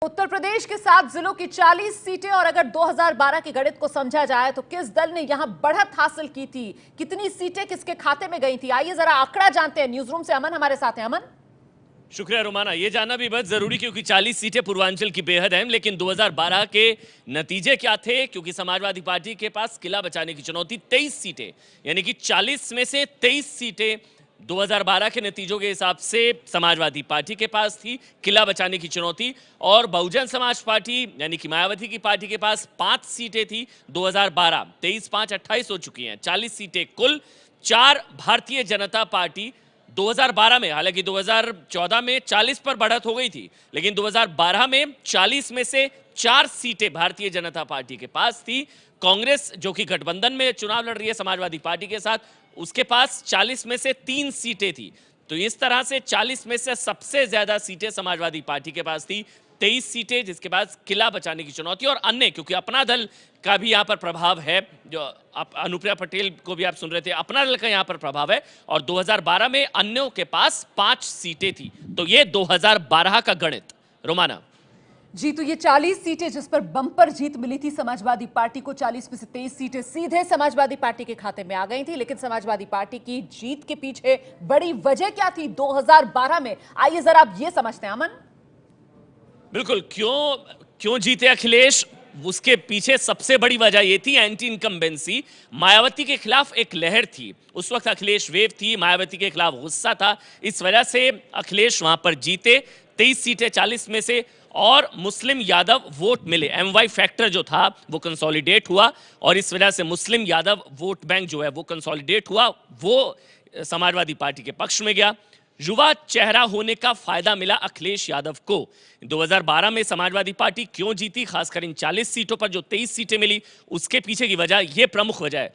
उत्तर प्रदेश के 7 जिलों की 40 सीटें और अगर 2012 के गणित को समझा जाए तो किस दल ने यहां बढ़त हासिल की थी, कितनी सीटें किसके खाते में गई थी, आइए जरा आंकड़ा जानते हैं। न्यूज रूम से अमन हमारे साथ हैं। अमन, शुक्रिया रोमाना। ये जानना भी बहुत जरूरी क्योंकि 40 सीटें पूर्वांचल की बेहद अहम, लेकिन 2012 के नतीजे क्या थे? क्योंकि समाजवादी पार्टी के पास किला बचाने की चुनौती 23 सीटें, यानी कि 40 में से 23 सीटें 2012 के नतीजों के हिसाब से समाजवादी पार्टी के पास थी, किला बचाने की चुनौती। और बहुजन समाज पार्टी यानी कि मायावती की पार्टी के पास 5 सीटें थी 2012, 23 5 28 हो चुकी हैं, 40 सीटें कुल। 4 भारतीय जनता पार्टी 2012 में, हालांकि 2014 में 40 पर बढ़त हो गई थी, लेकिन 2012 में 40 में से 4 सीटें भारतीय जनता पार्टी के पास थी। कांग्रेस जो कि गठबंधन में चुनाव लड़ रही है समाजवादी पार्टी के साथ, उसके पास 40 में से 3 सीटें थी। तो इस तरह से 40 में से सबसे ज्यादा सीटें समाजवादी पार्टी के पास थी, 23 सीटें, जिसके बाद किला बचाने की चुनौती। और अन्य, क्योंकि अपना दल का भी यहाँ पर प्रभाव है, जो अनुप्रिया पटेल को भी आप सुन रहे थे, अपना दल का यहाँ पर प्रभाव है। और 2012 में अन्यों के पास 5 सीटें थी। तो ये 2012 का गणित। रोमाना जी, तो ये 40 सीटें जिस पर बम्पर जीत मिली थी समाजवादी पार्टी को, 40 में से 23 सीटें सीधे समाजवादी पार्टी के खाते में आ गई थी। लेकिन समाजवादी पार्टी की जीत के पीछे बड़ी वजह क्या थी 2012 में, आइए जरा आप ये समझते हैं। अमन, बिल्कुल, क्यों जीते अखिलेश? उसके पीछे सबसे बड़ी वजह यह थी एंटी इनकम्बेंसी। मायावती के खिलाफ एक लहर थी, उस वक्त अखिलेश वेव थी, मायावती के खिलाफ गुस्सा था, इस वजह से अखिलेश वहां पर जीते 23 सीटें 40 में से। और मुस्लिम यादव वोट मिले, एमवाई फैक्टर जो था वो कंसोलिडेट हुआ, और इस वजह से मुस्लिम यादव वोट बैंक जो है वो कंसोलिडेट हुआ, वो समाजवादी पार्टी के पक्ष में गया। युवा चेहरा होने का फायदा मिला अखिलेश यादव को। 2012 में समाजवादी पार्टी क्यों जीती, खासकर इन 40 सीटों पर जो 23 सीटें मिली, उसके पीछे की वजह, यह प्रमुख वजह है।